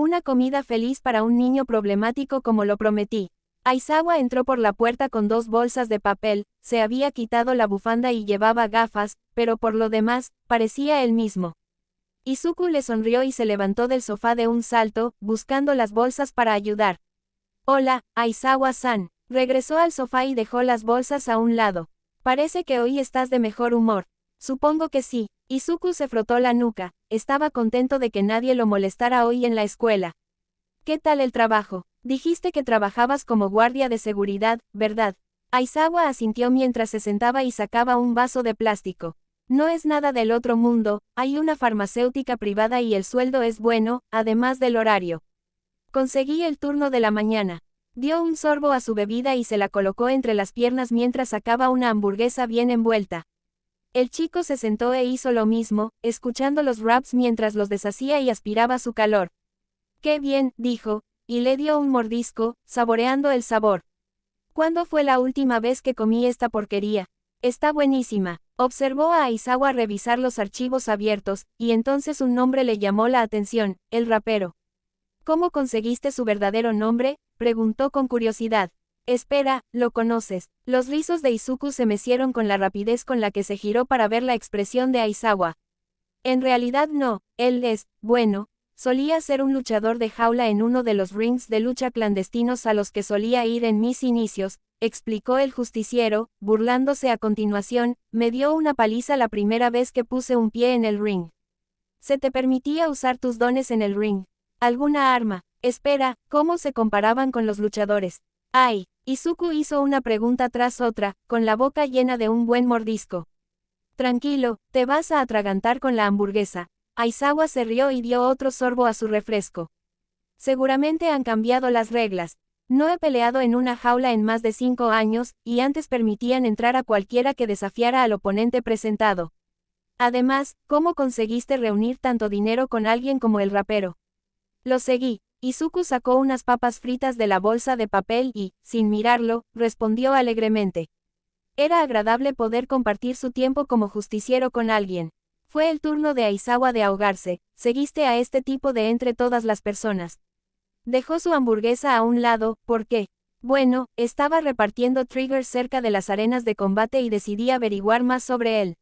Una comida feliz para un niño problemático como lo prometí. Aizawa entró por la puerta con 2 bolsas de papel, se había quitado la bufanda y llevaba gafas, pero por lo demás, parecía él mismo. Izuku le sonrió y se levantó del sofá de un salto, buscando las bolsas para ayudar. Hola, Aizawa-san. Regresó al sofá y dejó las bolsas a un lado. Parece que hoy estás de mejor humor. Supongo que sí. Izuku se frotó la nuca, estaba contento de que nadie lo molestara hoy en la escuela. ¿Qué tal el trabajo? Dijiste que trabajabas como guardia de seguridad, ¿verdad? Aizawa asintió mientras se sentaba y sacaba un vaso de plástico. No es nada del otro mundo, hay una farmacéutica privada y el sueldo es bueno, además del horario. Conseguí el turno de la mañana. Dio un sorbo a su bebida y se la colocó entre las piernas mientras sacaba una hamburguesa bien envuelta. El chico se sentó e hizo lo mismo, escuchando los wraps mientras los deshacía y aspiraba su calor. «Qué bien», dijo, y le dio un mordisco, saboreando el sabor. «¿Cuándo fue la última vez que comí esta porquería? Está buenísima». Observó a Aizawa revisar los archivos abiertos, y entonces un nombre le llamó la atención, el rapero. «¿Cómo conseguiste su verdadero nombre?», preguntó con curiosidad. «Espera, ¿lo conoces?». Los rizos de Izuku se mecieron con la rapidez con la que se giró para ver la expresión de Aizawa. En realidad no, él es, bueno, solía ser un luchador de jaula en uno de los rings de lucha clandestinos a los que solía ir en mis inicios, explicó el justiciero, burlándose a continuación, me dio una paliza la primera vez que puse un pie en el ring. ¿Se te permitía usar tus dones en el ring? ¿Alguna arma? Espera, ¿cómo se comparaban con los luchadores? ¡Ay! Izuku hizo una pregunta tras otra, con la boca llena de un buen mordisco. Tranquilo, te vas a atragantar con la hamburguesa. Aizawa se rió y dio otro sorbo a su refresco. Seguramente han cambiado las reglas. No he peleado en una jaula en más de 5 años, y antes permitían entrar a cualquiera que desafiara al oponente presentado. Además, ¿cómo conseguiste reunir tanto dinero con alguien como el rapero? Lo seguí. Izuku sacó unas papas fritas de la bolsa de papel y, sin mirarlo, respondió alegremente. Era agradable poder compartir su tiempo como justiciero con alguien. Fue el turno de Aizawa de ahogarse, seguiste a este tipo de entre todas las personas. Dejó su hamburguesa a un lado, ¿por qué? Bueno, estaba repartiendo triggers cerca de las arenas de combate y decidí averiguar más sobre él.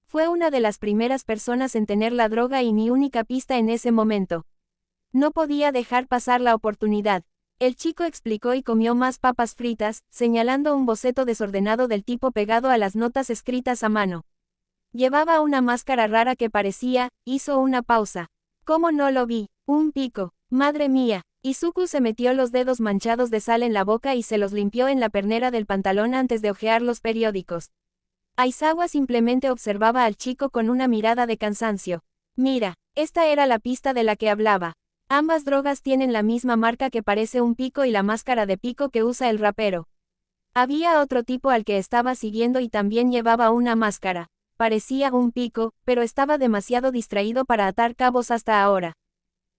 Fue una de las primeras personas en tener la droga y mi única pista en ese momento. No podía dejar pasar la oportunidad. El chico explicó y comió más papas fritas, señalando un boceto desordenado del tipo pegado a las notas escritas a mano. Llevaba una máscara rara que parecía, hizo una pausa. ¿Cómo no lo vi? Un pico. Madre mía. Izuku se metió los dedos manchados de sal en la boca y se los limpió en la pernera del pantalón antes de hojear los periódicos. Aizawa simplemente observaba al chico con una mirada de cansancio. Mira, esta era la pista de la que hablaba. Ambas drogas tienen la misma marca que parece un pico y la máscara de pico que usa el rapero. Había otro tipo al que estaba siguiendo y también llevaba una máscara. Parecía un pico, pero estaba demasiado distraído para atar cabos hasta ahora.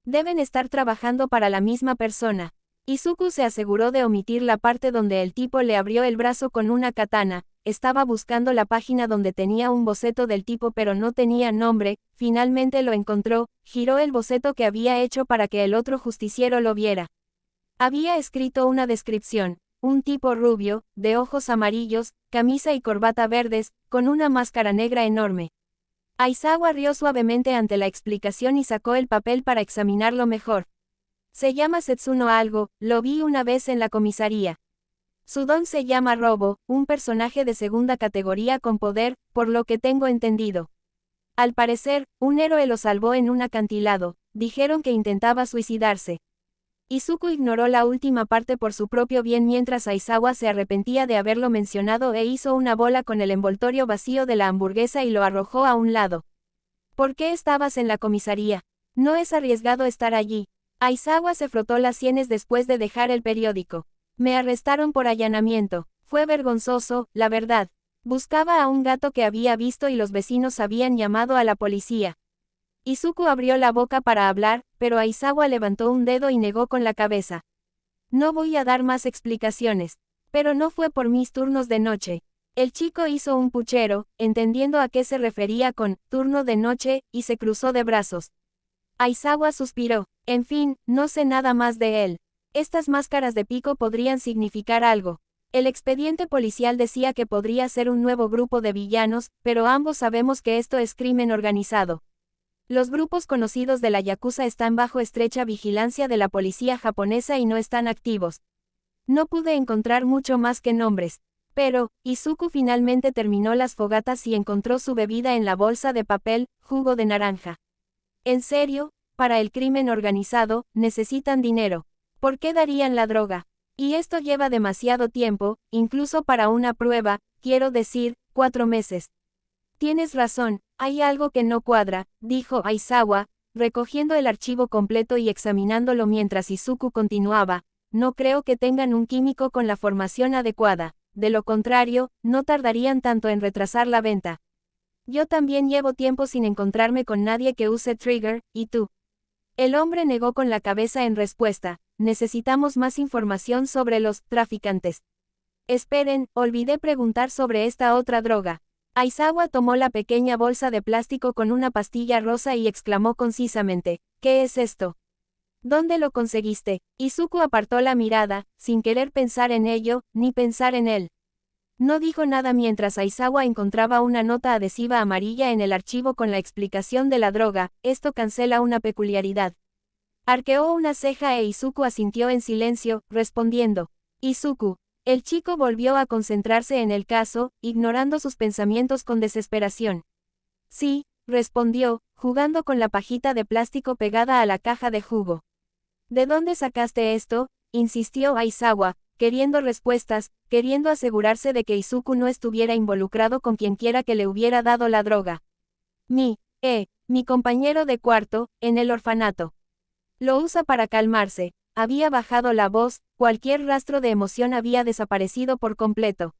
Deben estar trabajando para la misma persona. Izuku se aseguró de omitir la parte donde el tipo le abrió el brazo con una katana. Estaba buscando la página donde tenía un boceto del tipo pero no tenía nombre, finalmente lo encontró, giró el boceto que había hecho para que el otro justiciero lo viera. Había escrito una descripción, un tipo rubio, de ojos amarillos, camisa y corbata verdes, con una máscara negra enorme. Aizawa rió suavemente ante la explicación y sacó el papel para examinarlo mejor. Se llama Setsuno algo, lo vi una vez en la comisaría. Su don se llama Robo, un personaje de segunda categoría con poder, por lo que tengo entendido. Al parecer, un héroe lo salvó en un acantilado, dijeron que intentaba suicidarse. Izuku ignoró la última parte por su propio bien mientras Aizawa se arrepentía de haberlo mencionado e hizo una bola con el envoltorio vacío de la hamburguesa y lo arrojó a un lado. ¿Por qué estabas en la comisaría? No es arriesgado estar allí. Aizawa se frotó las sienes después de dejar el periódico. Me arrestaron por allanamiento. Fue vergonzoso, la verdad. Buscaba a un gato que había visto y los vecinos habían llamado a la policía. Izuku abrió la boca para hablar, pero Aizawa levantó un dedo y negó con la cabeza. No voy a dar más explicaciones. Pero no fue por mis turnos de noche. El chico hizo un puchero, entendiendo a qué se refería con turno de noche, y se cruzó de brazos. Aizawa suspiró. En fin, no sé nada más de él. Estas máscaras de pico podrían significar algo. El expediente policial decía que podría ser un nuevo grupo de villanos, pero ambos sabemos que esto es crimen organizado. Los grupos conocidos de la Yakuza están bajo estrecha vigilancia de la policía japonesa y no están activos. No pude encontrar mucho más que nombres. Pero, Izuku finalmente terminó las fogatas y encontró su bebida en la bolsa de papel, jugo de naranja. ¿En serio? Para el crimen organizado, necesitan dinero. ¿Por qué darían la droga? Y esto lleva demasiado tiempo, incluso para una prueba, quiero decir, 4 meses. Tienes razón, hay algo que no cuadra, dijo Aizawa, recogiendo el archivo completo y examinándolo mientras Izuku continuaba. No creo que tengan un químico con la formación adecuada. De lo contrario, no tardarían tanto en retrasar la venta. Yo también llevo tiempo sin encontrarme con nadie que use Trigger, ¿y tú? El hombre negó con la cabeza en respuesta. Necesitamos más información sobre los traficantes. Esperen, olvidé preguntar sobre esta otra droga. Aizawa tomó la pequeña bolsa de plástico con una pastilla rosa y exclamó concisamente, ¿qué es esto? ¿Dónde lo conseguiste? Izuku apartó la mirada, sin querer pensar en ello, ni pensar en él. No dijo nada mientras Aizawa encontraba una nota adhesiva amarilla en el archivo con la explicación de la droga. Esto cancela una peculiaridad. Arqueó una ceja e Izuku asintió en silencio, respondiendo. Izuku. El chico volvió a concentrarse en el caso, ignorando sus pensamientos con desesperación. Sí, respondió, jugando con la pajita de plástico pegada a la caja de jugo. ¿De dónde sacaste esto? Insistió Aizawa, queriendo respuestas, queriendo asegurarse de que Izuku no estuviera involucrado con quienquiera que le hubiera dado la droga. Mi compañero de cuarto, en el orfanato. Lo usa para calmarse. Había bajado la voz, cualquier rastro de emoción había desaparecido por completo.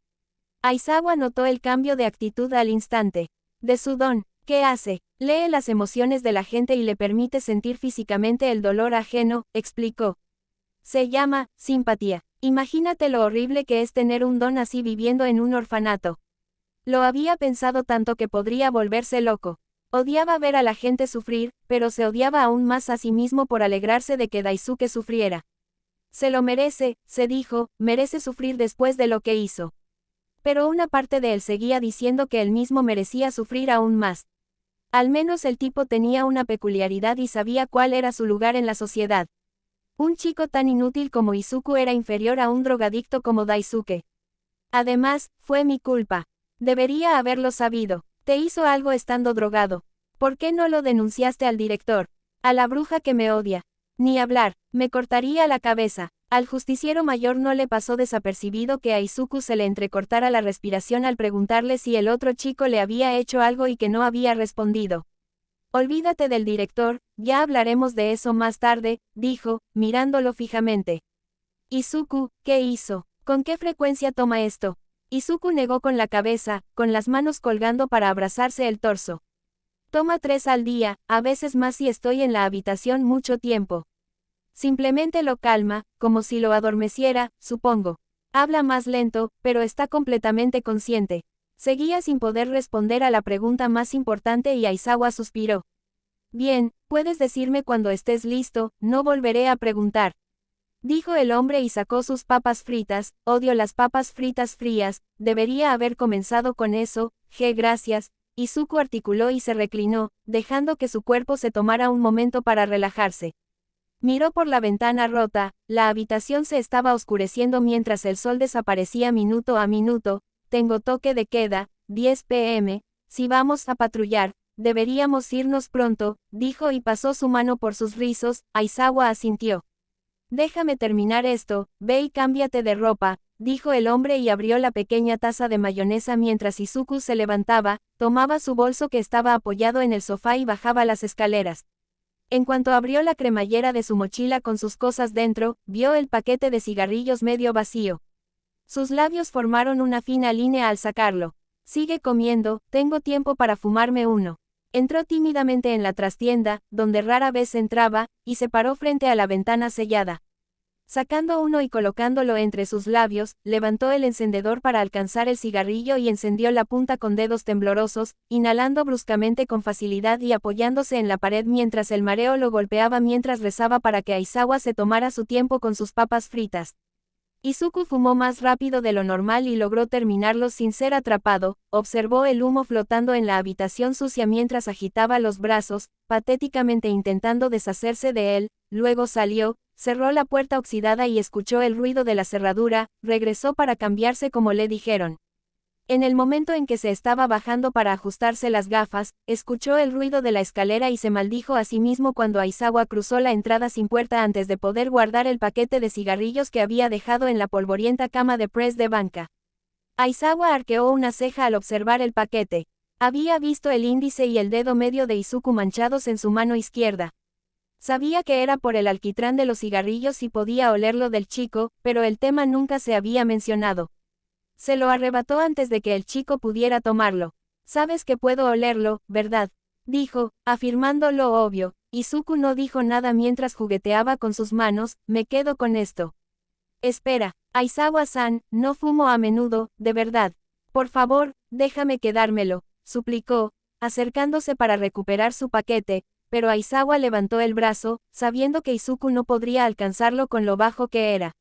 Aizawa notó el cambio de actitud al instante. De su don, ¿qué hace? Lee las emociones de la gente y le permite sentir físicamente el dolor ajeno, explicó. Se llama simpatía. Imagínate lo horrible que es tener un don así viviendo en un orfanato. Lo había pensado tanto que podría volverse loco. Odiaba ver a la gente sufrir, pero se odiaba aún más a sí mismo por alegrarse de que Daisuke sufriera. Se lo merece, se dijo, merece sufrir después de lo que hizo. Pero una parte de él seguía diciendo que él mismo merecía sufrir aún más. Al menos el tipo tenía una peculiaridad y sabía cuál era su lugar en la sociedad. Un chico tan inútil como Izuku era inferior a un drogadicto como Daisuke. Además, fue mi culpa. Debería haberlo sabido. Te hizo algo estando drogado. ¿Por qué no lo denunciaste al director? A la bruja que me odia. Ni hablar, me cortaría la cabeza. Al justiciero mayor no le pasó desapercibido que a Izuku se le entrecortara la respiración al preguntarle si el otro chico le había hecho algo y que no había respondido. Olvídate del director, ya hablaremos de eso más tarde, dijo, mirándolo fijamente. Izuku, ¿qué hizo? ¿Con qué frecuencia toma esto? Izuku negó con la cabeza, con las manos colgando para abrazarse el torso. Toma 3 al día, a veces más si estoy en la habitación mucho tiempo. Simplemente lo calma, como si lo adormeciera, supongo. Habla más lento, pero está completamente consciente. Seguía sin poder responder a la pregunta más importante y Aizawa suspiró. Bien, puedes decirme cuando estés listo, no volveré a preguntar. Dijo el hombre y sacó sus papas fritas. Odio las papas fritas frías, debería haber comenzado con eso, gracias. Izuku articuló y se reclinó, dejando que su cuerpo se tomara un momento para relajarse. Miró por la ventana rota, la habitación se estaba oscureciendo mientras el sol desaparecía minuto a minuto. Tengo toque de queda, 10 p.m., si vamos a patrullar, deberíamos irnos pronto, dijo y pasó su mano por sus rizos. Aizawa asintió. Déjame terminar esto, ve y cámbiate de ropa, dijo el hombre y abrió la pequeña taza de mayonesa mientras Izuku se levantaba, tomaba su bolso que estaba apoyado en el sofá y bajaba las escaleras. En cuanto abrió la cremallera de su mochila con sus cosas dentro, vio el paquete de cigarrillos medio vacío. Sus labios formaron una fina línea al sacarlo. Sigue comiendo, tengo tiempo para fumarme uno. Entró tímidamente en la trastienda, donde rara vez entraba, y se paró frente a la ventana sellada. Sacando uno y colocándolo entre sus labios, levantó el encendedor para alcanzar el cigarrillo y encendió la punta con dedos temblorosos, inhalando bruscamente con facilidad y apoyándose en la pared mientras el mareo lo golpeaba mientras rezaba para que Aizawa se tomara su tiempo con sus papas fritas. Izuku fumó más rápido de lo normal y logró terminarlo sin ser atrapado, observó el humo flotando en la habitación sucia mientras agitaba los brazos, patéticamente intentando deshacerse de él, luego salió, cerró la puerta oxidada y escuchó el ruido de la cerradura, regresó para cambiarse como le dijeron. En el momento en que se estaba bajando para ajustarse las gafas, escuchó el ruido de la escalera y se maldijo a sí mismo cuando Aizawa cruzó la entrada sin puerta antes de poder guardar el paquete de cigarrillos que había dejado en la polvorienta cama de press de banca. Aizawa arqueó una ceja al observar el paquete. Había visto el índice y el dedo medio de Izuku manchados en su mano izquierda. Sabía que era por el alquitrán de los cigarrillos y podía olerlo del chico, pero el tema nunca se había mencionado. Se lo arrebató antes de que el chico pudiera tomarlo. Sabes que puedo olerlo, ¿verdad? Dijo, afirmando lo obvio. Izuku no dijo nada mientras jugueteaba con sus manos, me quedo con esto. Espera, Aizawa-san, no fumo a menudo, de verdad. Por favor, déjame quedármelo, suplicó, acercándose para recuperar su paquete, pero Aizawa levantó el brazo, sabiendo que Izuku no podría alcanzarlo con lo bajo que era.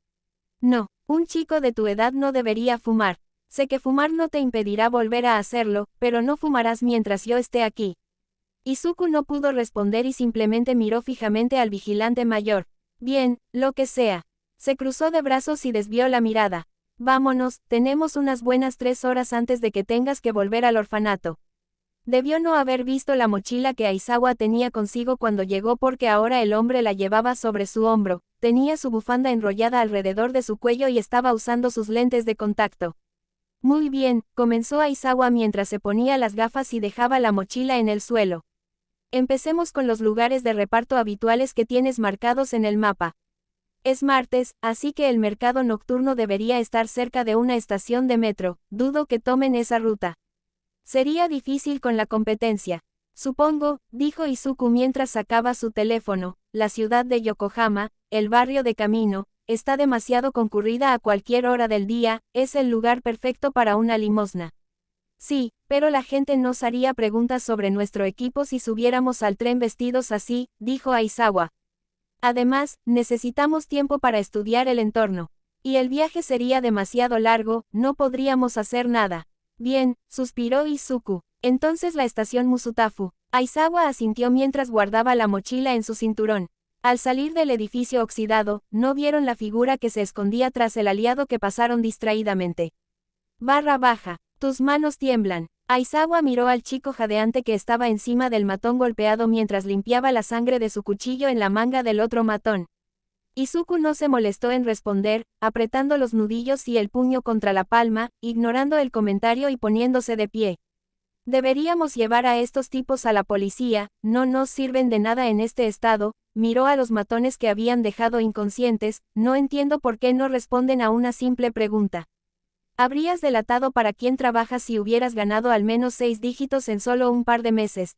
No. Un chico de tu edad no debería fumar. Sé que fumar no te impedirá volver a hacerlo, pero no fumarás mientras yo esté aquí. Izuku no pudo responder y simplemente miró fijamente al vigilante mayor. Bien, lo que sea. Se cruzó de brazos y desvió la mirada. Vámonos, tenemos unas buenas 3 horas antes de que tengas que volver al orfanato. Debió no haber visto la mochila que Aizawa tenía consigo cuando llegó porque ahora el hombre la llevaba sobre su hombro, tenía su bufanda enrollada alrededor de su cuello y estaba usando sus lentes de contacto. Muy bien, comenzó Aizawa mientras se ponía las gafas y dejaba la mochila en el suelo. Empecemos con los lugares de reparto habituales que tienes marcados en el mapa. Es martes, así que el mercado nocturno debería estar cerca de una estación de metro, dudo que tomen esa ruta. Sería difícil con la competencia. Supongo, dijo Izuku mientras sacaba su teléfono, la ciudad de Yokohama, el barrio de Camino, está demasiado concurrida a cualquier hora del día, es el lugar perfecto para una limosna. Sí, pero la gente nos haría preguntas sobre nuestro equipo si subiéramos al tren vestidos así, dijo Aizawa. Además, necesitamos tiempo para estudiar el entorno. Y el viaje sería demasiado largo, no podríamos hacer nada. Bien, suspiró Izuku. Entonces la estación Musutafu. Aizawa asintió mientras guardaba la mochila en su cinturón. Al salir del edificio oxidado, no vieron la figura que se escondía tras el aliado que pasaron distraídamente. Barra baja. Tus manos tiemblan. Aizawa miró al chico jadeante que estaba encima del matón golpeado mientras limpiaba la sangre de su cuchillo en la manga del otro matón. Izuku no se molestó en responder, apretando los nudillos y el puño contra la palma, ignorando el comentario y poniéndose de pie. Deberíamos llevar a estos tipos a la policía, no nos sirven de nada en este estado, miró a los matones que habían dejado inconscientes, no entiendo por qué no responden a una simple pregunta. Habrías delatado para quién trabajas si hubieras ganado al menos 6 dígitos en solo un par de meses.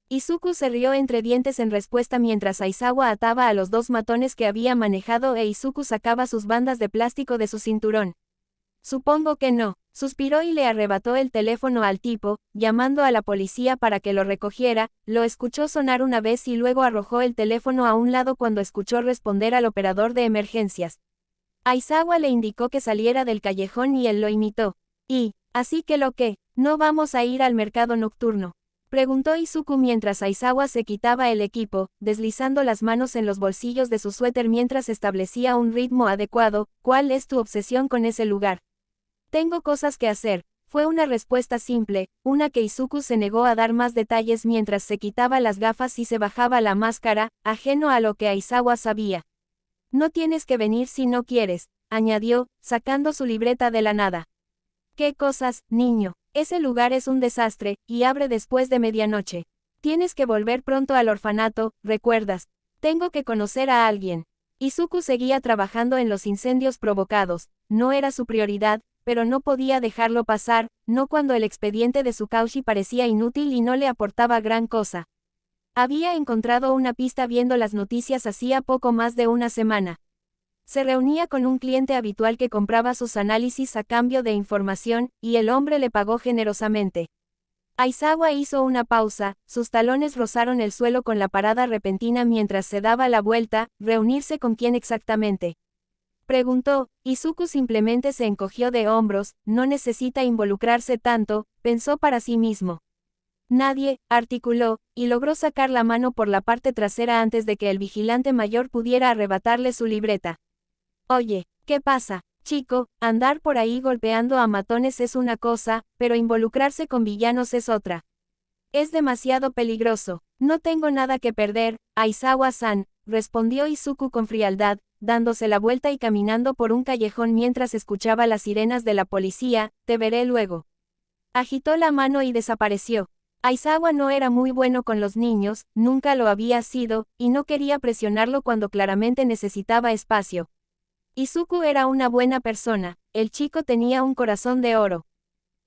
Izuku se rió entre dientes en respuesta mientras Aizawa ataba a los 2 matones que había manejado e Izuku sacaba sus bandas de plástico de su cinturón. Supongo que no, suspiró y le arrebató el teléfono al tipo, llamando a la policía para que lo recogiera, lo escuchó sonar una vez y luego arrojó el teléfono a un lado cuando escuchó responder al operador de emergencias. Aizawa le indicó que saliera del callejón y él lo imitó. Así que lo que, ¿no vamos a ir al mercado nocturno? Preguntó Izuku mientras Aizawa se quitaba el equipo, deslizando las manos en los bolsillos de su suéter mientras establecía un ritmo adecuado. ¿Cuál es tu obsesión con ese lugar? Tengo cosas que hacer. Fue una respuesta simple, una que Izuku se negó a dar más detalles mientras se quitaba las gafas y se bajaba la máscara, ajeno a lo que Aizawa sabía. No tienes que venir si no quieres, añadió, sacando su libreta de la nada. ¿Qué cosas, niño? Ese lugar es un desastre, y abre después de medianoche. Tienes que volver pronto al orfanato, ¿recuerdas? Tengo que conocer a alguien. Izuku seguía trabajando en los incendios provocados, no era su prioridad, pero no podía dejarlo pasar, no cuando el expediente de Tsukaushi parecía inútil y no le aportaba gran cosa. Había encontrado una pista viendo las noticias hacía poco más de una semana. Se reunía con un cliente habitual que compraba sus análisis a cambio de información, y el hombre le pagó generosamente. Aizawa hizo una pausa, sus talones rozaron el suelo con la parada repentina mientras se daba la vuelta. ¿Reunirse con quién exactamente?, preguntó. Izuku simplemente se encogió de hombros. No necesita involucrarse tanto, pensó para sí mismo. Nadie, articuló, y logró sacar la mano por la parte trasera antes de que el vigilante mayor pudiera arrebatarle su libreta. Oye, ¿qué pasa, chico? Andar por ahí golpeando a matones es una cosa, pero involucrarse con villanos es otra. Es demasiado peligroso. No tengo nada que perder, Aizawa-san, respondió Izuku con frialdad, dándose la vuelta y caminando por un callejón mientras escuchaba las sirenas de la policía. Te veré luego. Agitó la mano y desapareció. Aizawa no era muy bueno con los niños, nunca lo había sido, y no quería presionarlo cuando claramente necesitaba espacio. Izuku era una buena persona, el chico tenía un corazón de oro.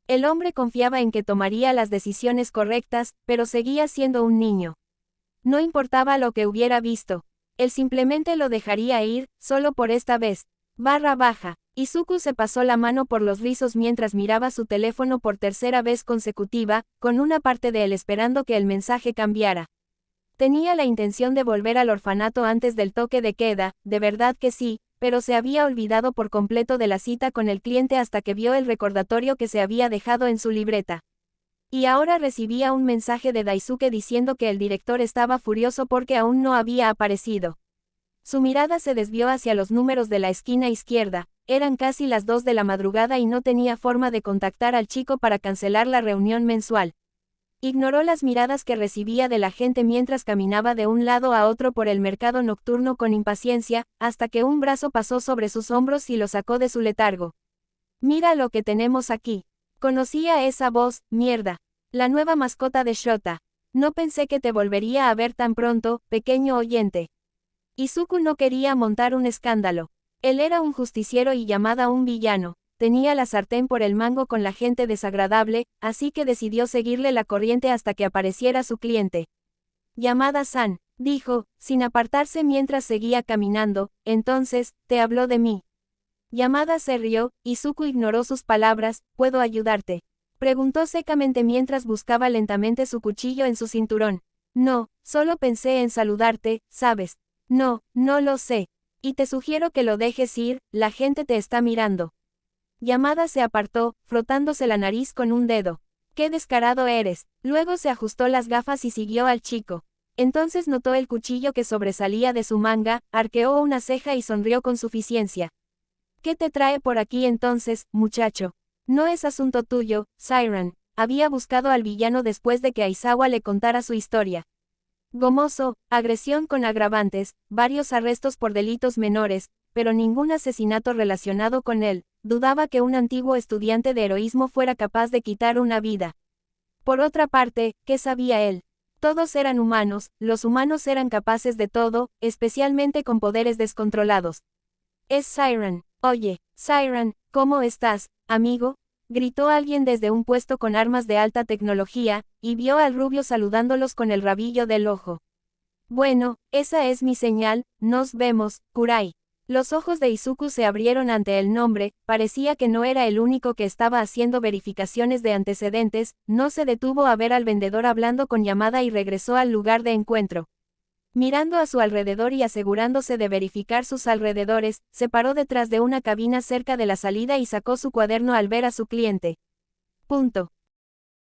El hombre confiaba en que tomaría las decisiones correctas, pero seguía siendo un niño. No importaba lo que hubiera visto. Él simplemente lo dejaría ir, solo por esta vez. _. Izuku se pasó la mano por los rizos mientras miraba su teléfono por tercera vez consecutiva, con una parte de él esperando que el mensaje cambiara. Tenía la intención de volver al orfanato antes del toque de queda, de verdad que sí, pero se había olvidado por completo de la cita con el cliente hasta que vio el recordatorio que se había dejado en su libreta. Y ahora recibía un mensaje de Daisuke diciendo que el director estaba furioso porque aún no había aparecido. Su mirada se desvió hacia los números de la esquina izquierda. Eran casi las 2 de la madrugada y no tenía forma de contactar al chico para cancelar la reunión mensual. Ignoró las miradas que recibía de la gente mientras caminaba de un lado a otro por el mercado nocturno con impaciencia, hasta que un brazo pasó sobre sus hombros y lo sacó de su letargo. Mira lo que tenemos aquí. Conocía esa voz. Mierda. La nueva mascota de Shota. No pensé que te volvería a ver tan pronto, pequeño oyente. Izuku no quería montar un escándalo. Él era un justiciero y Yamada un villano. Tenía la sartén por el mango con la gente desagradable, así que decidió seguirle la corriente hasta que apareciera su cliente. Yamada-san, dijo, sin apartarse mientras seguía caminando. Entonces, ¿te habló de mí? Yamada se rió. Izuku ignoró sus palabras. ¿Puedo ayudarte?, preguntó secamente mientras buscaba lentamente su cuchillo en su cinturón. No, solo pensé en saludarte, ¿sabes? No, no lo sé. Y te sugiero que lo dejes ir, la gente te está mirando. Yamada se apartó, frotándose la nariz con un dedo. ¡Qué descarado eres! Luego se ajustó las gafas y siguió al chico. Entonces notó el cuchillo que sobresalía de su manga, arqueó una ceja y sonrió con suficiencia. ¿Qué te trae por aquí entonces, muchacho? No es asunto tuyo, Siren. Había buscado al villano después de que Aizawa le contara su historia. Gomoso, agresión con agravantes, varios arrestos por delitos menores, pero ningún asesinato relacionado con él. Dudaba que un antiguo estudiante de heroísmo fuera capaz de quitar una vida. Por otra parte, ¿qué sabía él? Todos eran humanos, los humanos eran capaces de todo, especialmente con poderes descontrolados. Es Siren. Oye, Siren, ¿cómo estás, amigo? Gritó alguien desde un puesto con armas de alta tecnología, y vio al rubio saludándolos con el rabillo del ojo. Bueno, esa es mi señal. Nos vemos, Kurai. Los ojos de Izuku se abrieron ante el nombre. Parecía que no era el único que estaba haciendo verificaciones de antecedentes. No se detuvo a ver al vendedor hablando con Yamada y regresó al lugar de encuentro. Mirando a su alrededor y asegurándose de verificar sus alrededores, se paró detrás de una cabina cerca de la salida y sacó su cuaderno al ver a su cliente. Punto.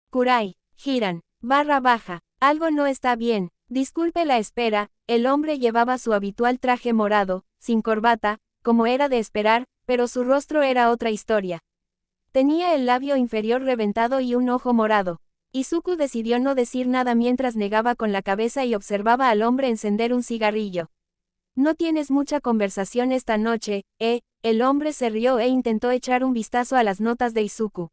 Kurai, Hiran, _. Algo no está bien. Disculpe la espera. El hombre llevaba su habitual traje morado, sin corbata, como era de esperar, pero su rostro era otra historia. Tenía el labio inferior reventado y un ojo morado. Izuku decidió no decir nada mientras negaba con la cabeza y observaba al hombre encender un cigarrillo. No tienes mucha conversación esta noche, ¿eh? El hombre se rió e intentó echar un vistazo a las notas de Izuku.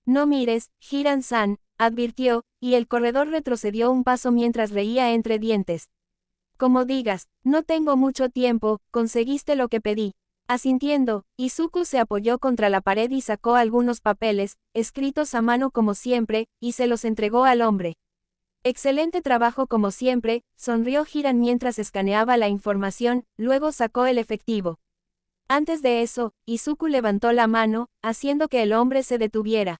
No mires, Hiran-san, advirtió, y el corredor retrocedió un paso mientras reía entre dientes. Como digas, no tengo mucho tiempo, conseguiste lo que pedí. Asintiendo, Izuku se apoyó contra la pared y sacó algunos papeles, escritos a mano como siempre, y se los entregó al hombre. Excelente trabajo como siempre, sonrió Hiran mientras escaneaba la información. Luego sacó el efectivo. Antes de eso, Izuku levantó la mano, haciendo que el hombre se detuviera.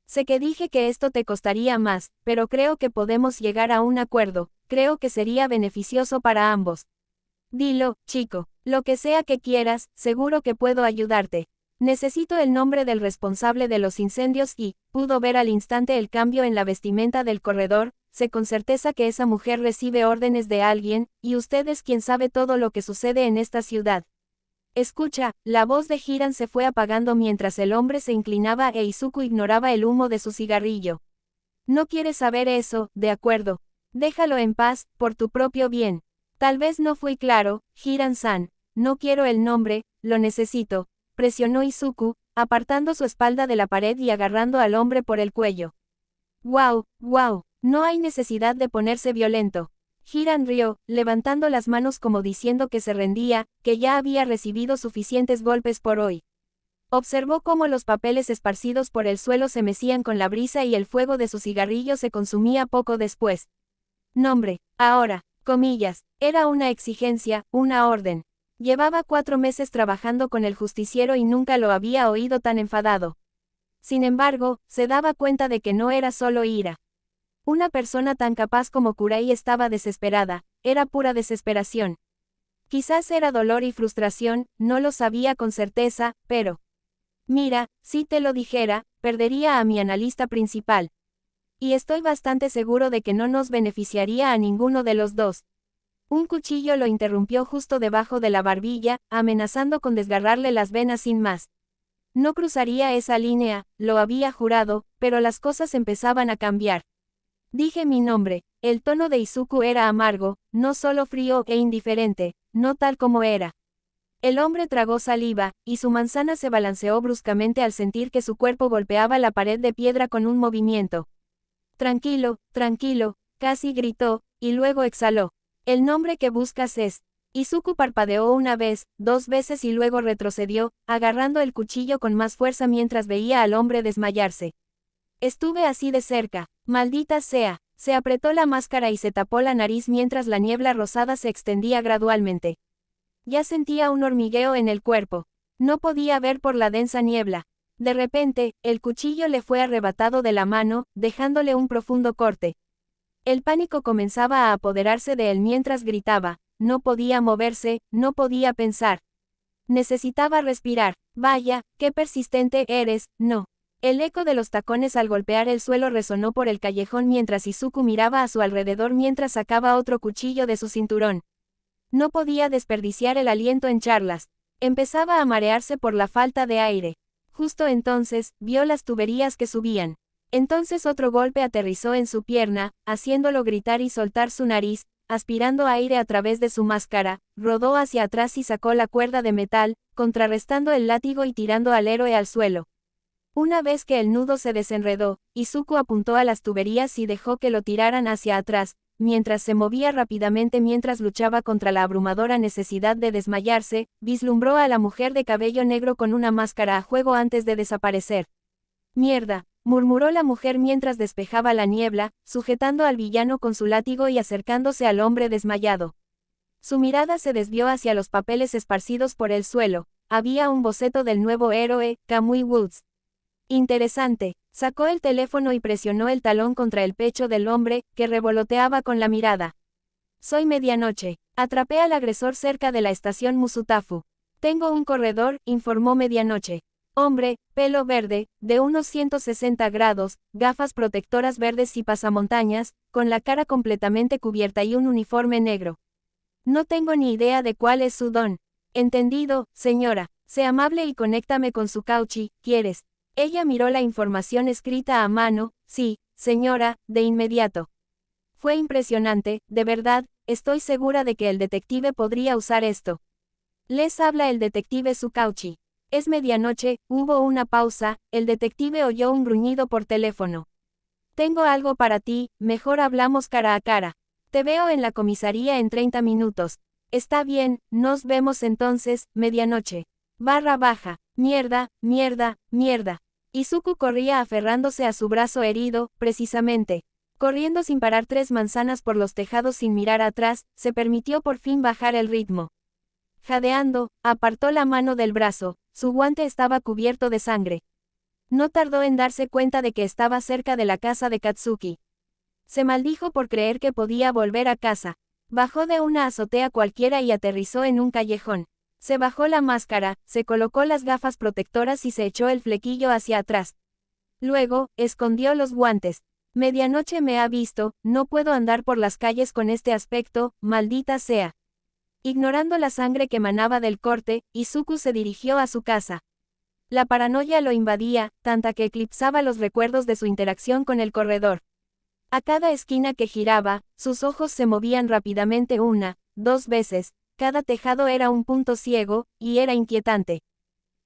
Sé que dije que esto te costaría más, pero creo que podemos llegar a un acuerdo, creo que sería beneficioso para ambos. Dilo, chico, lo que sea que quieras, seguro que puedo ayudarte. Necesito el nombre del responsable de los incendios y, pudo ver al instante el cambio en la vestimenta del corredor, sé con certeza que esa mujer recibe órdenes de alguien, y usted es quien sabe todo lo que sucede en esta ciudad. Escucha, la voz de Hiran se fue apagando mientras el hombre se inclinaba e Izuku ignoraba el humo de su cigarrillo. No quieres saber eso, de acuerdo. Déjalo en paz, por tu propio bien. Tal vez no fui claro, Hiran-san. No quiero el nombre, lo necesito, presionó Izuku, apartando su espalda de la pared y agarrando al hombre por el cuello. Wow, no hay necesidad de ponerse violento. Hiran rió, levantando las manos como diciendo que se rendía, que ya había recibido suficientes golpes por hoy. Observó cómo los papeles esparcidos por el suelo se mecían con la brisa y el fuego de su cigarrillo se consumía poco después. Nombre, ahora, comillas, era una exigencia, una orden. Llevaba 4 meses trabajando con el justiciero y nunca lo había oído tan enfadado. Sin embargo, se daba cuenta de que no era solo ira. Una persona tan capaz como Kurai estaba desesperada, era pura desesperación. Quizás era dolor y frustración, no lo sabía con certeza, pero... Mira, si te lo dijera, perdería a mi analista principal. Y estoy bastante seguro de que no nos beneficiaría a ninguno de los dos. Un cuchillo lo interrumpió justo debajo de la barbilla, amenazando con desgarrarle las venas sin más. No cruzaría esa línea, lo había jurado, pero las cosas empezaban a cambiar. Dije mi nombre, el tono de Izuku era amargo, no solo frío e indiferente, no tal como era. El hombre tragó saliva, y su manzana se balanceó bruscamente al sentir que su cuerpo golpeaba la pared de piedra con un movimiento. Tranquilo, casi gritó, y luego exhaló. El nombre que buscas es... Izuku parpadeó una vez, 2 veces y luego retrocedió, agarrando el cuchillo con más fuerza mientras veía al hombre desmayarse. Estuve así de cerca, maldita sea. Se apretó la máscara y se tapó la nariz mientras la niebla rosada se extendía gradualmente. Ya sentía un hormigueo en el cuerpo. No podía ver por la densa niebla. De repente, el cuchillo le fue arrebatado de la mano, dejándole un profundo corte. El pánico comenzaba a apoderarse de él mientras gritaba. No podía moverse, no podía pensar. Necesitaba respirar. Vaya, qué persistente eres, no. El eco de los tacones al golpear el suelo resonó por el callejón mientras Izuku miraba a su alrededor mientras sacaba otro cuchillo de su cinturón. No podía desperdiciar el aliento en charlas. Empezaba a marearse por la falta de aire. Justo entonces, vio las tuberías que subían. Entonces otro golpe aterrizó en su pierna, haciéndolo gritar y soltar su nariz, aspirando aire a través de su máscara, rodó hacia atrás y sacó la cuerda de metal, contrarrestando el látigo y tirando al héroe al suelo. Una vez que el nudo se desenredó, Izuku apuntó a las tuberías y dejó que lo tiraran hacia atrás, mientras se movía rápidamente mientras luchaba contra la abrumadora necesidad de desmayarse, vislumbró a la mujer de cabello negro con una máscara a juego antes de desaparecer. Mierda, murmuró la mujer mientras despejaba la niebla, sujetando al villano con su látigo y acercándose al hombre desmayado. Su mirada se desvió hacia los papeles esparcidos por el suelo. Había un boceto del nuevo héroe, Kamui Woods. Interesante. Sacó el teléfono y presionó el talón contra el pecho del hombre, que revoloteaba con la mirada. Soy Medianoche. Atrapé al agresor cerca de la estación Musutafu. Tengo un corredor, informó Medianoche. Hombre, pelo verde, de unos 160 grados, gafas protectoras verdes y pasamontañas, con la cara completamente cubierta y un uniforme negro. No tengo ni idea de cuál es su don. Entendido, señora. Sé amable y conéctame con su cauchi, ¿quieres? Ella miró la información escrita a mano. Sí, señora, de inmediato. Fue impresionante, de verdad, estoy segura de que el detective podría usar esto. Les habla el detective Tsukauchi. Es medianoche, hubo una pausa, el detective oyó un gruñido por teléfono. Tengo algo para ti, mejor hablamos cara a cara. Te veo en la comisaría en 30 minutos. Está bien, nos vemos entonces, medianoche. _baja, mierda. Izuku corría aferrándose a su brazo herido, precisamente. Corriendo sin parar 3 manzanas por los tejados sin mirar atrás, se permitió por fin bajar el ritmo. Jadeando, apartó la mano del brazo, su guante estaba cubierto de sangre. No tardó en darse cuenta de que estaba cerca de la casa de Katsuki. Se maldijo por creer que podía volver a casa. Bajó de una azotea cualquiera y aterrizó en un callejón. Se bajó la máscara, se colocó las gafas protectoras y se echó el flequillo hacia atrás. Luego, escondió los guantes. Medianoche me ha visto, no puedo andar por las calles con este aspecto, maldita sea. Ignorando la sangre que manaba del corte, Izuku se dirigió a su casa. La paranoia lo invadía, tanta que eclipsaba los recuerdos de su interacción con el corredor. A cada esquina que giraba, sus ojos se movían rápidamente una, dos veces, cada tejado era un punto ciego, y era inquietante.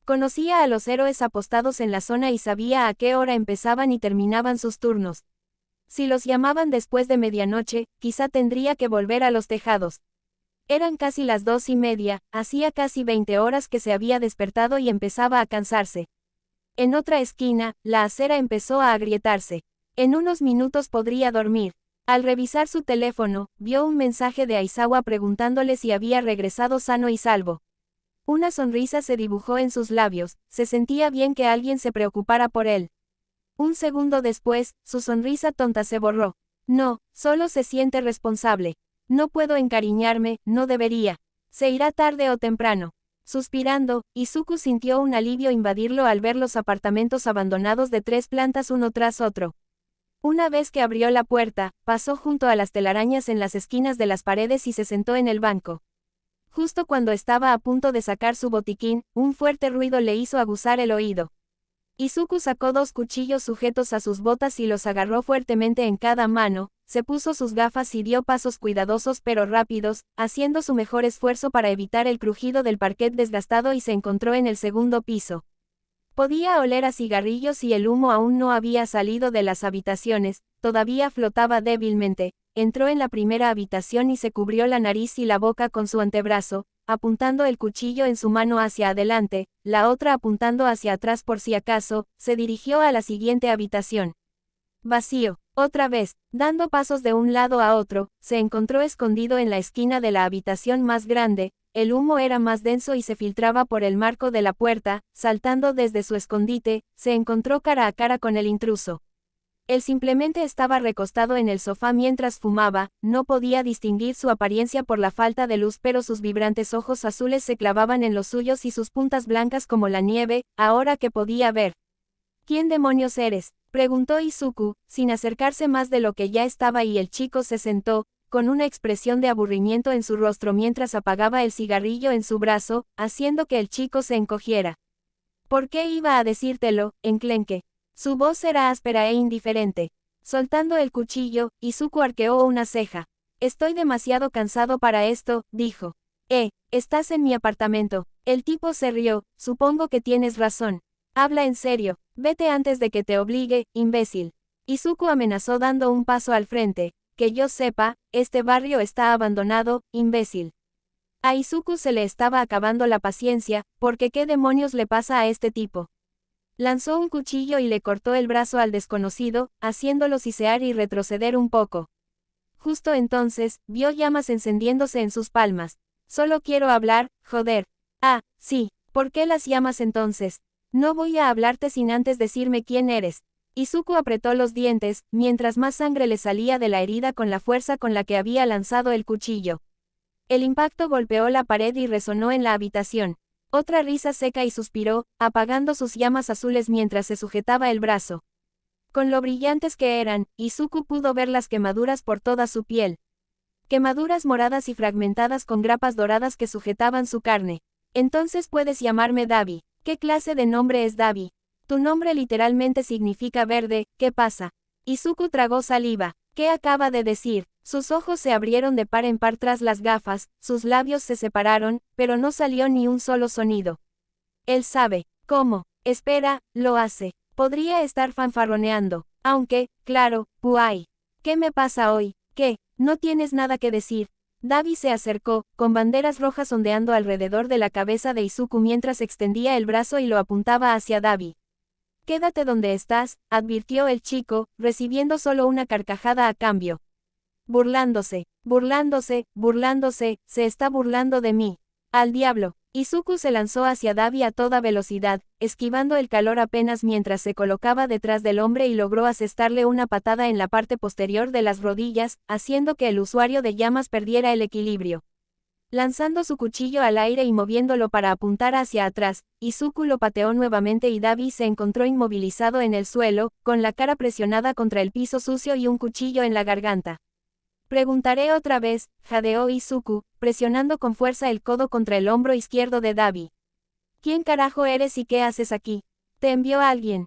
Conocía a los héroes apostados en la zona y sabía a qué hora empezaban y terminaban sus turnos. Si los llamaban después de medianoche, quizá tendría que volver a los tejados. Eran casi las 2:30, hacía casi 20 horas que se había despertado y empezaba a cansarse. En otra esquina, la acera empezó a agrietarse. En unos minutos podría dormir. Al revisar su teléfono, vio un mensaje de Aizawa preguntándole si había regresado sano y salvo. Una sonrisa se dibujó en sus labios, se sentía bien que alguien se preocupara por él. Un segundo después, su sonrisa tonta se borró. No, solo se siente responsable. No puedo encariñarme, no debería. Se irá tarde o temprano. Suspirando, Izuku sintió un alivio invadirlo al ver los apartamentos abandonados de 3 plantas uno tras otro. Una vez que abrió la puerta, pasó junto a las telarañas en las esquinas de las paredes y se sentó en el banco. Justo cuando estaba a punto de sacar su botiquín, un fuerte ruido le hizo aguzar el oído. Izuku sacó 2 cuchillos sujetos a sus botas y los agarró fuertemente en cada mano, se puso sus gafas y dio pasos cuidadosos pero rápidos, haciendo su mejor esfuerzo para evitar el crujido del parquet desgastado y se encontró en el segundo piso. Podía oler a cigarrillos y el humo aún no había salido de las habitaciones, todavía flotaba débilmente. Entró en la primera habitación y se cubrió la nariz y la boca con su antebrazo, apuntando el cuchillo en su mano hacia adelante, la otra apuntando hacia atrás por si acaso, se dirigió a la siguiente habitación. Vacío. Otra vez, dando pasos de un lado a otro, se encontró escondido en la esquina de la habitación más grande. El humo era más denso y se filtraba por el marco de la puerta. Saltando desde su escondite, se encontró cara a cara con el intruso. Él simplemente estaba recostado en el sofá mientras fumaba, no podía distinguir su apariencia por la falta de luz, pero sus vibrantes ojos azules se clavaban en los suyos y sus puntas blancas como la nieve, ahora que podía ver. ¿Quién demonios eres?, preguntó Izuku, sin acercarse más de lo que ya estaba, y el chico se sentó, con una expresión de aburrimiento en su rostro mientras apagaba el cigarrillo en su brazo, haciendo que el chico se encogiera. ¿Por qué iba a decírtelo, enclenque? Su voz era áspera e indiferente. Soltando el cuchillo, Izuku arqueó una ceja. Estoy demasiado cansado para esto, dijo. Estás en mi apartamento. El tipo se rió, supongo que tienes razón. Habla en serio, vete antes de que te obligue, imbécil. Izuku amenazó dando un paso al frente. Que yo sepa, este barrio está abandonado, imbécil. A Izuku se le estaba acabando la paciencia, porque ¿qué demonios le pasa a este tipo? Lanzó un cuchillo y le cortó el brazo al desconocido, haciéndolo sisear y retroceder un poco. Justo entonces, vio llamas encendiéndose en sus palmas. Solo quiero hablar, joder. Ah, sí, ¿por qué las llamas entonces? No voy a hablarte sin antes decirme quién eres. Izuku apretó los dientes, mientras más sangre le salía de la herida con la fuerza con la que había lanzado el cuchillo. El impacto golpeó la pared y resonó en la habitación. Otra risa seca y suspiró, apagando sus llamas azules mientras se sujetaba el brazo. Con lo brillantes que eran, Izuku pudo ver las quemaduras por toda su piel. Quemaduras moradas y fragmentadas con grapas doradas que sujetaban su carne. Entonces puedes llamarme Dabi. ¿Qué clase de nombre es Dabi? Tu nombre literalmente significa verde, ¿qué pasa? Izuku tragó saliva. ¿Qué acaba de decir? Sus ojos se abrieron de par en par tras las gafas, sus labios se separaron, pero no salió ni un solo sonido. Él sabe. ¿Cómo? Espera, lo hace. Podría estar fanfarroneando. Aunque, claro, Puai. ¿Qué me pasa hoy? ¿Qué? ¿No tienes nada que decir? Dabi se acercó, con banderas rojas ondeando alrededor de la cabeza de Izuku mientras extendía el brazo y lo apuntaba hacia Dabi. Quédate donde estás, advirtió el chico, recibiendo solo una carcajada a cambio. Burlándose, se está burlando de mí. Al diablo. Izuku se lanzó hacia Dabi a toda velocidad, esquivando el calor apenas mientras se colocaba detrás del hombre y logró asestarle una patada en la parte posterior de las rodillas, haciendo que el usuario de llamas perdiera el equilibrio. Lanzando su cuchillo al aire y moviéndolo para apuntar hacia atrás, Izuku lo pateó nuevamente y Dabi se encontró inmovilizado en el suelo, con la cara presionada contra el piso sucio y un cuchillo en la garganta. Preguntaré otra vez, jadeó Izuku, presionando con fuerza el codo contra el hombro izquierdo de Dabi. ¿Quién carajo eres y qué haces aquí? Te envió alguien.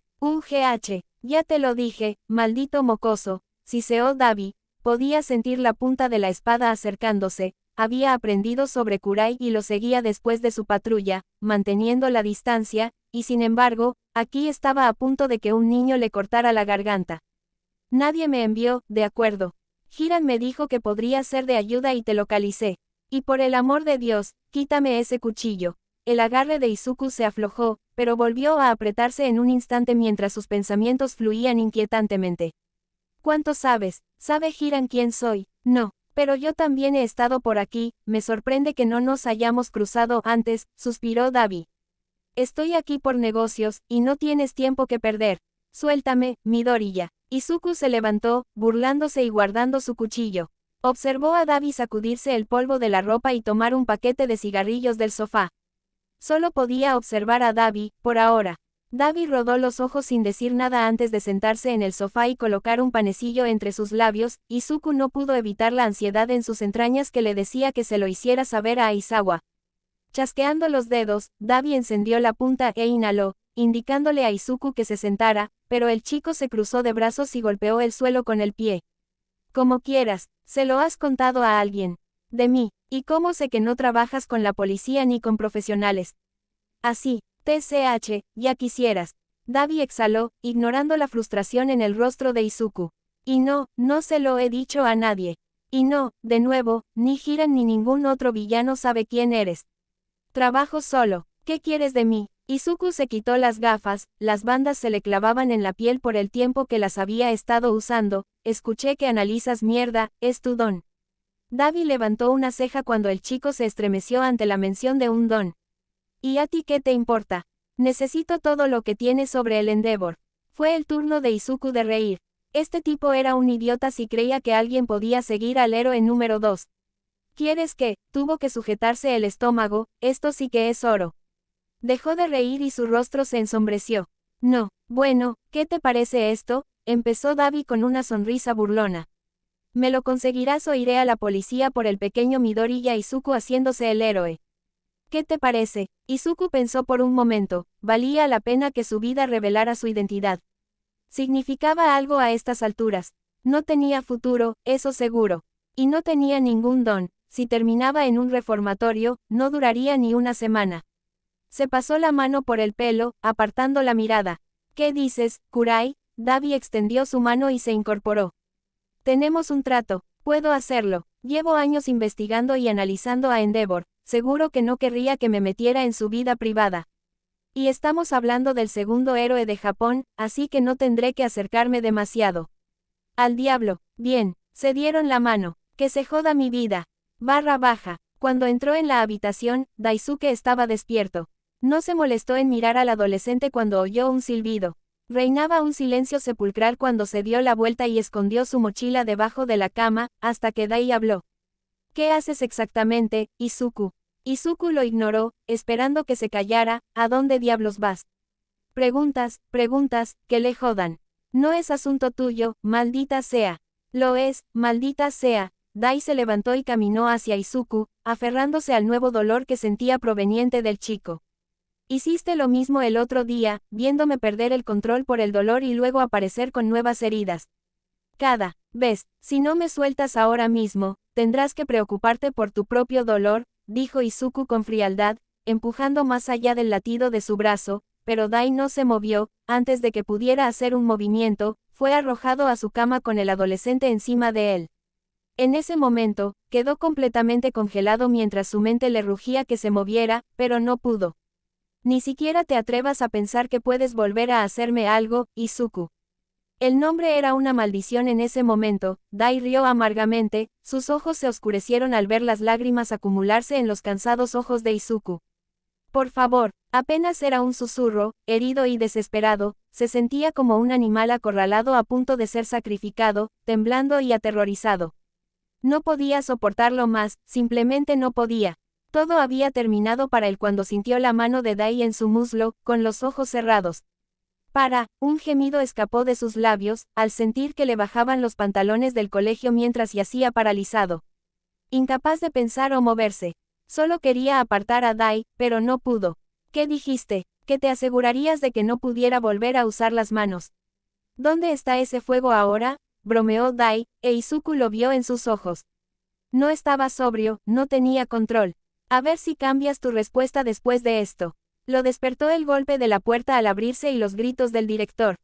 Ya te lo dije, maldito mocoso, siseó Dabi. Podía sentir la punta de la espada acercándose. Había aprendido sobre Kurai y lo seguía después de su patrulla, manteniendo la distancia, y sin embargo, aquí estaba a punto de que un niño le cortara la garganta. Nadie me envió, de acuerdo. Hiran me dijo que podría ser de ayuda y te localicé. Y por el amor de Dios, quítame ese cuchillo. El agarre de Izuku se aflojó, pero volvió a apretarse en un instante mientras sus pensamientos fluían inquietantemente. ¿Cuánto sabes? ¿Sabe Hiran quién soy? No. Pero yo también he estado por aquí, me sorprende que no nos hayamos cruzado antes, suspiró Dabi. Estoy aquí por negocios, y no tienes tiempo que perder. Suéltame, Midoriya. Izuku se levantó, burlándose y guardando su cuchillo. Observó a Dabi sacudirse el polvo de la ropa y tomar un paquete de cigarrillos del sofá. Solo podía observar a Dabi, por ahora. Dabi rodó los ojos sin decir nada antes de sentarse en el sofá y colocar un panecillo entre sus labios. Izuku no pudo evitar la ansiedad en sus entrañas que le decía que se lo hiciera saber a Aizawa. Chasqueando los dedos, Dabi encendió la punta e inhaló, indicándole a Izuku que se sentara, pero el chico se cruzó de brazos y golpeó el suelo con el pie. Como quieras, ¿se lo has contado a alguien? De mí, ¿y cómo sé que no trabajas con la policía ni con profesionales? Así, ya quisieras. Dabi exhaló, ignorando la frustración en el rostro de Izuku. Y no se lo he dicho a nadie. Y no, de nuevo, ni Hiran ni ningún otro villano sabe quién eres. Trabajo solo. ¿Qué quieres de mí? Izuku se quitó las gafas, las bandas se le clavaban en la piel por el tiempo que las había estado usando. Escuché que analizas mierda, es tu don. Dabi levantó una ceja cuando el chico se estremeció ante la mención de un don. ¿Y a ti qué te importa? Necesito todo lo que tienes sobre el Endeavor. Fue el turno de Izuku de reír. Este tipo era un idiota si creía que alguien podía seguir al héroe número 2. ¿Quieres que? Tuvo que sujetarse el estómago, esto sí que es oro. Dejó de reír y su rostro se ensombreció. No, bueno, ¿qué te parece esto? Empezó Dabi con una sonrisa burlona. Me lo conseguirás o iré a la policía por el pequeño Midoriya. Izuku haciéndose el héroe. ¿Qué te parece? Izuku pensó por un momento, valía la pena que su vida revelara su identidad. Significaba algo a estas alturas. No tenía futuro, eso seguro. Y no tenía ningún don. Si terminaba en un reformatorio, no duraría ni una semana. Se pasó la mano por el pelo, apartando la mirada. ¿Qué dices, Kurai? Dabi extendió su mano y se incorporó. Tenemos un trato, puedo hacerlo. Llevo años investigando y analizando a Endeavor. Seguro que no querría que me metiera en su vida privada. Y estamos hablando del segundo héroe de Japón, así que no tendré que acercarme demasiado. Al diablo, bien, se dieron la mano. Que se joda mi vida. _. Cuando entró en la habitación, Daisuke estaba despierto. No se molestó en mirar al adolescente cuando oyó un silbido. Reinaba un silencio sepulcral cuando se dio la vuelta y escondió su mochila debajo de la cama, hasta que Dai habló. ¿Qué haces exactamente, Izuku? Izuku lo ignoró, esperando que se callara. ¿A dónde diablos vas? Preguntas, que le jodan. No es asunto tuyo, maldita sea. Lo es, maldita sea. Dai se levantó y caminó hacia Izuku, aferrándose al nuevo dolor que sentía proveniente del chico. Hiciste lo mismo el otro día, viéndome perder el control por el dolor y luego aparecer con nuevas heridas. Cada vez, si no me sueltas ahora mismo, tendrás que preocuparte por tu propio dolor, dijo Izuku con frialdad, empujando más allá del latido de su brazo, pero Dai no se movió. Antes de que pudiera hacer un movimiento, fue arrojado a su cama con el adolescente encima de él. En ese momento, quedó completamente congelado mientras su mente le rugía que se moviera, pero no pudo. Ni siquiera te atrevas a pensar que puedes volver a hacerme algo, Izuku. El nombre era una maldición en ese momento. Dai rió amargamente, sus ojos se oscurecieron al ver las lágrimas acumularse en los cansados ojos de Izuku. Por favor, apenas era un susurro, herido y desesperado, se sentía como un animal acorralado a punto de ser sacrificado, temblando y aterrorizado. No podía soportarlo más, simplemente no podía. Todo había terminado para él cuando sintió la mano de Dai en su muslo, con los ojos cerrados. Un gemido escapó de sus labios, al sentir que le bajaban los pantalones del colegio mientras yacía paralizado. Incapaz de pensar o moverse. Solo quería apartar a Dai, pero no pudo. ¿Qué dijiste? Que te asegurarías de que no pudiera volver a usar las manos. ¿Dónde está ese fuego ahora? Bromeó Dai, e Izuku lo vio en sus ojos. No estaba sobrio, no tenía control. A ver si cambias tu respuesta después de esto. Lo despertó el golpe de la puerta al abrirse y los gritos del director.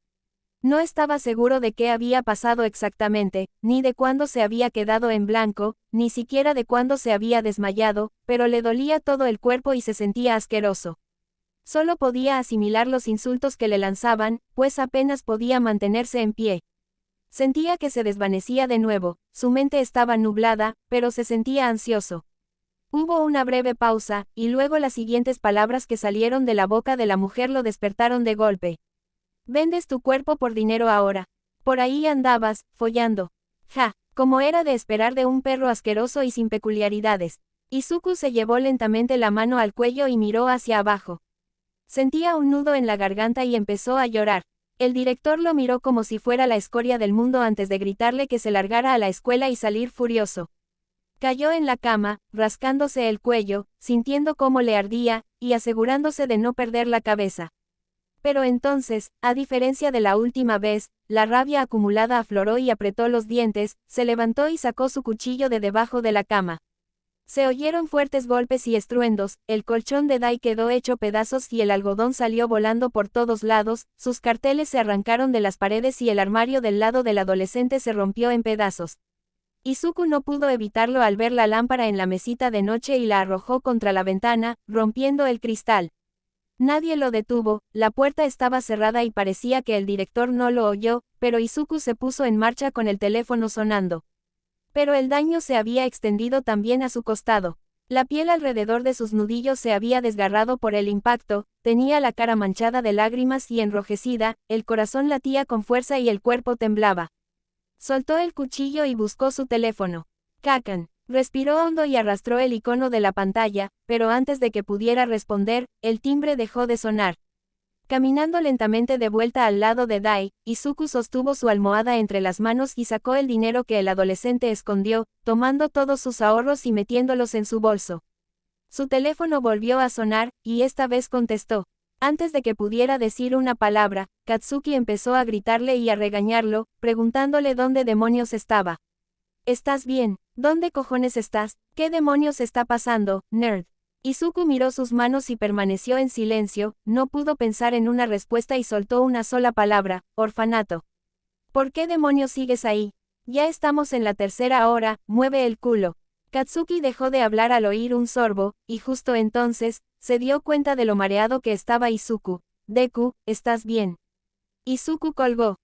No estaba seguro de qué había pasado exactamente, ni de cuándo se había quedado en blanco, ni siquiera de cuándo se había desmayado, pero le dolía todo el cuerpo y se sentía asqueroso. Solo podía asimilar los insultos que le lanzaban, pues apenas podía mantenerse en pie. Sentía que se desvanecía de nuevo, su mente estaba nublada, pero se sentía ansioso. Hubo una breve pausa, y luego las siguientes palabras que salieron de la boca de la mujer lo despertaron de golpe. Vendes tu cuerpo por dinero ahora. Por ahí andabas, follando. Ja, como era de esperar de un perro asqueroso y sin peculiaridades. Izuku se llevó lentamente la mano al cuello y miró hacia abajo. Sentía un nudo en la garganta y empezó a llorar. El director lo miró como si fuera la escoria del mundo antes de gritarle que se largara a la escuela y salir furioso. Cayó en la cama, rascándose el cuello, sintiendo cómo le ardía, y asegurándose de no perder la cabeza. Pero entonces, a diferencia de la última vez, la rabia acumulada afloró y apretó los dientes, se levantó y sacó su cuchillo de debajo de la cama. Se oyeron fuertes golpes y estruendos, el colchón de Dai quedó hecho pedazos y el algodón salió volando por todos lados, sus carteles se arrancaron de las paredes y el armario del lado del adolescente se rompió en pedazos. Izuku no pudo evitarlo al ver la lámpara en la mesita de noche y la arrojó contra la ventana, rompiendo el cristal. Nadie lo detuvo, la puerta estaba cerrada y parecía que el director no lo oyó, pero Izuku se puso en marcha con el teléfono sonando. Pero el daño se había extendido también a su costado. La piel alrededor de sus nudillos se había desgarrado por el impacto, tenía la cara manchada de lágrimas y enrojecida, el corazón latía con fuerza y el cuerpo temblaba. Soltó el cuchillo y buscó su teléfono. Kakan. Respiró hondo y arrastró el icono de la pantalla, pero antes de que pudiera responder, el timbre dejó de sonar. Caminando lentamente de vuelta al lado de Dai, Izuku sostuvo su almohada entre las manos y sacó el dinero que el adolescente escondió, tomando todos sus ahorros y metiéndolos en su bolso. Su teléfono volvió a sonar, y esta vez contestó. Antes de que pudiera decir una palabra, Katsuki empezó a gritarle y a regañarlo, preguntándole dónde demonios estaba. ¿Estás bien? ¿Dónde cojones estás? ¿Qué demonios está pasando, nerd? Izuku miró sus manos y permaneció en silencio, no pudo pensar en una respuesta y soltó una sola palabra, orfanato. ¿Por qué demonios sigues ahí? Ya estamos en la tercera hora, mueve el culo. Katsuki dejó de hablar al oír un sorbo, y justo entonces, se dio cuenta de lo mareado que estaba Izuku. Deku, ¿estás bien? Izuku colgó.